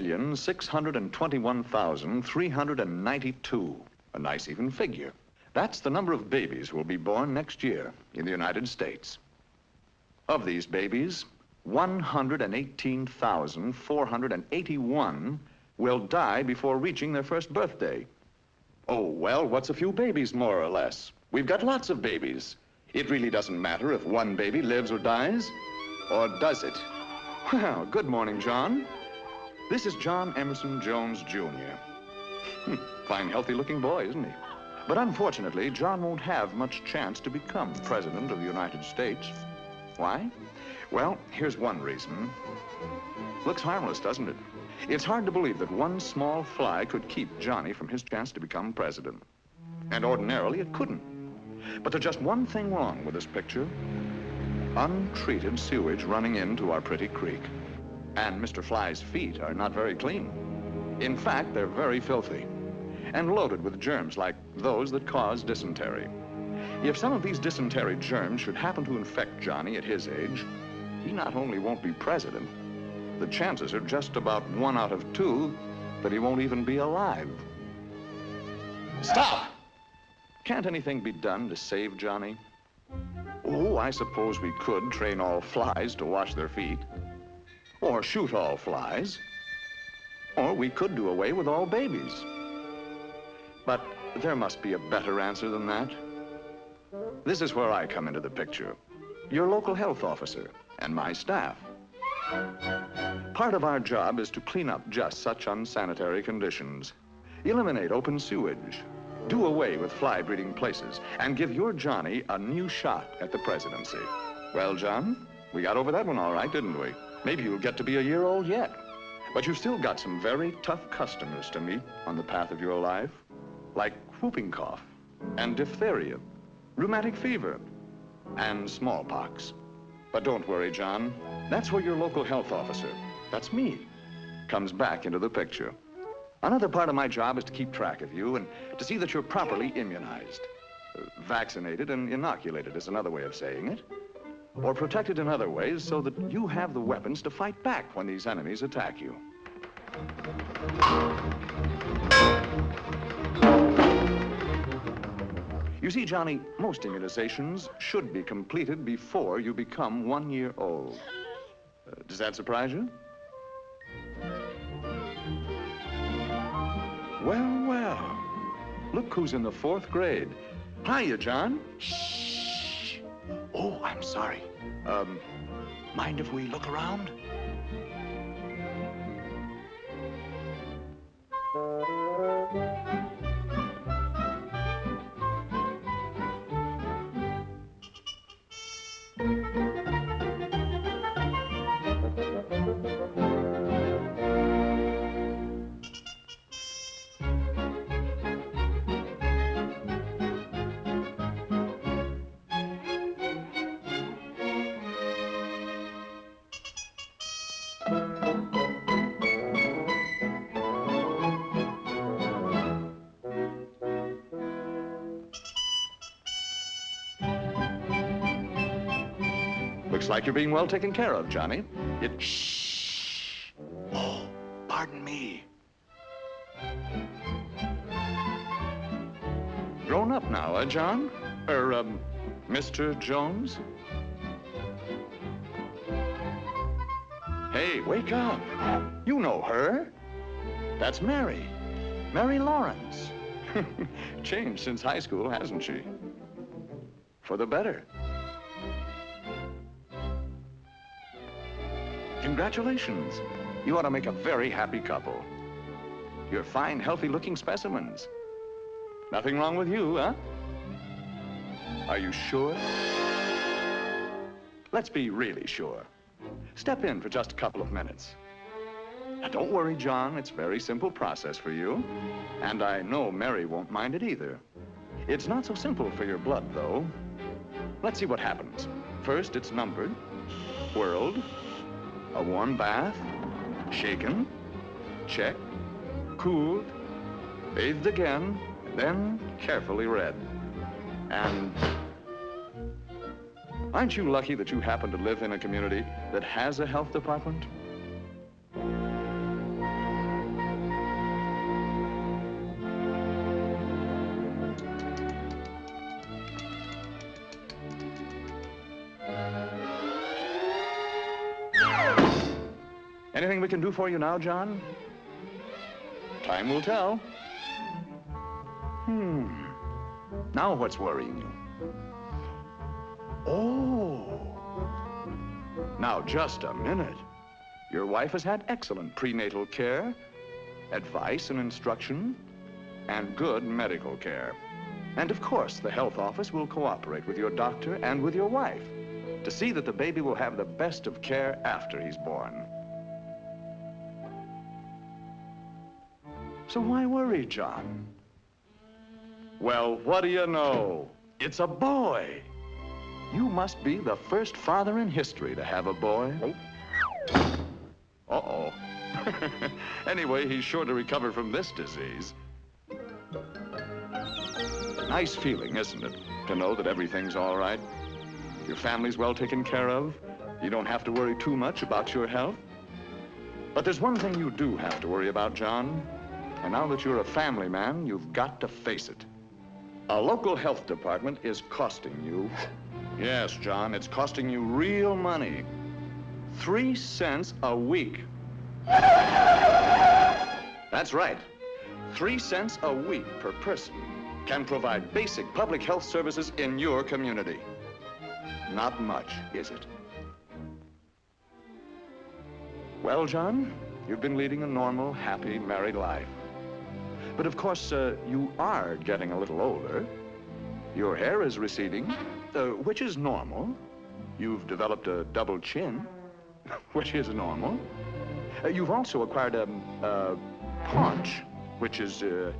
1,621,392. A nice even figure. That's the number of babies who will be born next year in the United States. Of these babies, 118,481 will die before reaching their first birthday. Oh, well, what's a few babies, more or less? We've got lots of babies. It really doesn't matter if one baby lives or dies, or does it? Well, good morning, John. This is John Emerson Jones, Jr. Fine, healthy-looking boy, isn't he? But unfortunately, John won't have much chance to become President of the United States. Why? Well, here's one reason. Looks harmless, doesn't it? It's hard to believe that one small fly could keep Johnny from his chance to become president. And ordinarily, it couldn't. But there's just one thing wrong with this picture. Untreated sewage running into our pretty creek. And Mr. Fly's feet are not very clean. In fact, they're very filthy and loaded with germs like those that cause dysentery. If some of these dysentery germs should happen to infect Johnny at his age, he not only won't be president, the chances are just about 1 out of 2 that he won't even be alive. Stop! Can't anything be done to save Johnny? Oh, I suppose we could train all flies to wash their feet, or shoot all flies, or we could do away with all babies. But there must be a better answer than that. This is where I come into the picture. Your local health officer and my staff. Part of our job is to clean up just such unsanitary conditions, eliminate open sewage, do away with fly-breeding places, and give your Johnny a new shot at the presidency. Well, John, we got over that one all right, didn't we? Maybe you'll get to be a year old yet. But you've still got some very tough customers to meet on the path of your life, like whooping cough and diphtheria, rheumatic fever, and smallpox. But don't worry, John. That's where your local health officer, that's me, comes back into the picture. Another part of my job is to keep track of you and to see that you're properly immunized. Vaccinated and inoculated is another way of saying it. Or protected in other ways so that you have the weapons to fight back when these enemies attack you. You see, Johnny, most immunizations should be completed before you become 1 year old. Does that surprise you? Well, well. Look who's in the 4th grade. Hiya, John. Shh. Oh, I'm sorry. Mind if we look around? Looks like you're being well taken care of, Johnny. Shh. Oh, pardon me. Grown up now, John? Mr. Jones? Hey, wake up. You know her. That's Mary. Mary Lawrence. Changed since high school, hasn't she? For the better. Congratulations. You ought to make a very happy couple. You're fine, healthy-looking specimens. Nothing wrong with you, huh? Are you sure? Let's be really sure. Step in for just a couple of minutes. Now, don't worry, John. It's a very simple process for you. And I know Mary won't mind it either. It's not so simple for your blood, though. Let's see what happens. First, it's numbered, whirled, a warm bath, shaken, checked, cooled, bathed again, and then carefully read. And aren't you lucky that you happen to live in a community that has a health department? Anything we can do for you now, John? Time will tell. Now what's worrying you? Oh. Now, just a minute. Your wife has had excellent prenatal care, advice and instruction, and good medical care. And of course, the health office will cooperate with your doctor and with your wife to see that the baby will have the best of care after he's born. So why worry, John? Well, what do you know? It's a boy. You must be the first father in history to have a boy. Uh-oh. Anyway, he's sure to recover from this disease. Nice feeling, isn't it, to know that everything's all right? Your family's well taken care of. You don't have to worry too much about your health. But there's one thing you do have to worry about, John. And now that you're a family man, you've got to face it. A local health department is costing you, yes, John, it's costing you real money. 3 cents a week. That's right. 3 cents a week per person can provide basic public health services in your community. Not much, is it? Well, John, you've been leading a normal, happy, married life. But of course, you are getting a little older. Your hair is receding, which is normal. You've developed a double chin, which is normal. You've also acquired a paunch, which is a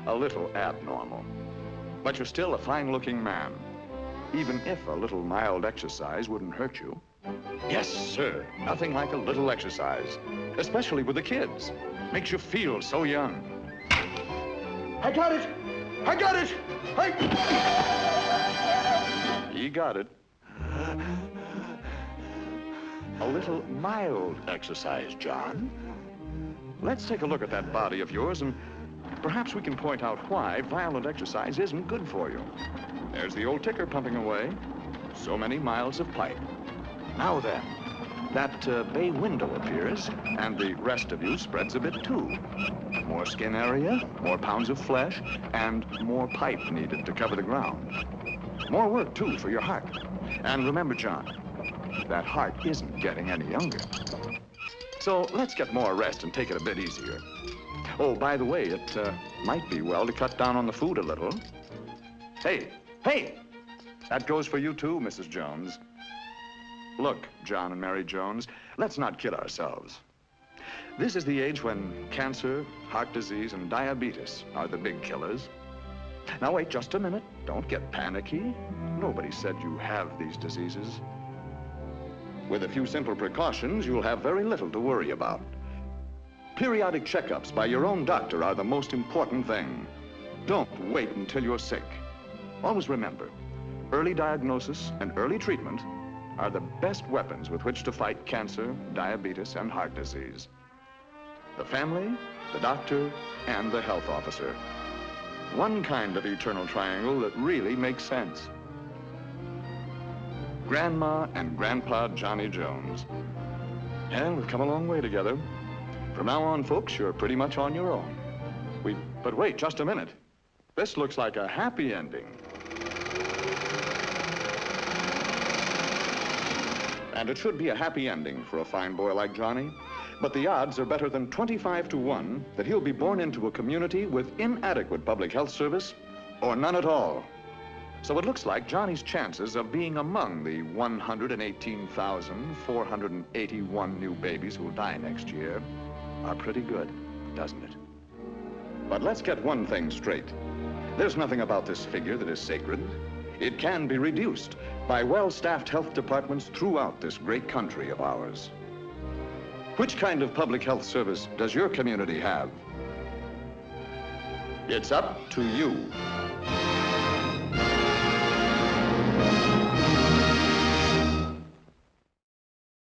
little abnormal. But you're still a fine-looking man, even if a little mild exercise wouldn't hurt you. Yes, sir. Nothing like a little exercise, especially with the kids. Makes you feel so young. I got it! I got it! He got it. A little mild exercise, John. Let's take a look at that body of yours, and perhaps we can point out why violent exercise isn't good for you. There's the old ticker pumping away. So many miles of pipe. Now then, that bay window appears, and the rest of you spreads a bit too. More skin area, more pounds of flesh, and more pipe needed to cover the ground. More work, too, for your heart. And remember, John, that heart isn't getting any younger. So let's get more rest and take it a bit easier. Oh, by the way, it might be well to cut down on the food a little. Hey! That goes for you, too, Mrs. Jones. Look, John and Mary Jones, let's not kid ourselves. This is the age when cancer, heart disease, and diabetes are the big killers. Now, wait just a minute. Don't get panicky. Nobody said you have these diseases. With a few simple precautions, you'll have very little to worry about. Periodic checkups by your own doctor are the most important thing. Don't wait until you're sick. Always remember, early diagnosis and early treatment are the best weapons with which to fight cancer, diabetes, and heart disease. The family, the doctor, and the health officer. One kind of eternal triangle that really makes sense. Grandma and Grandpa Johnny Jones. And we've come a long way together. From now on, folks, you're pretty much on your own. But wait, just a minute. This looks like a happy ending. And it should be a happy ending for a fine boy like Johnny. But the odds are better than 25 to 1 that he'll be born into a community with inadequate public health service or none at all. So it looks like Johnny's chances of being among the 118,481 new babies who'll die next year are pretty good, doesn't it? But let's get one thing straight. There's nothing about this figure that is sacred. It can be reduced by well-staffed health departments throughout this great country of ours. Which kind of public health service does your community have? It's up to you.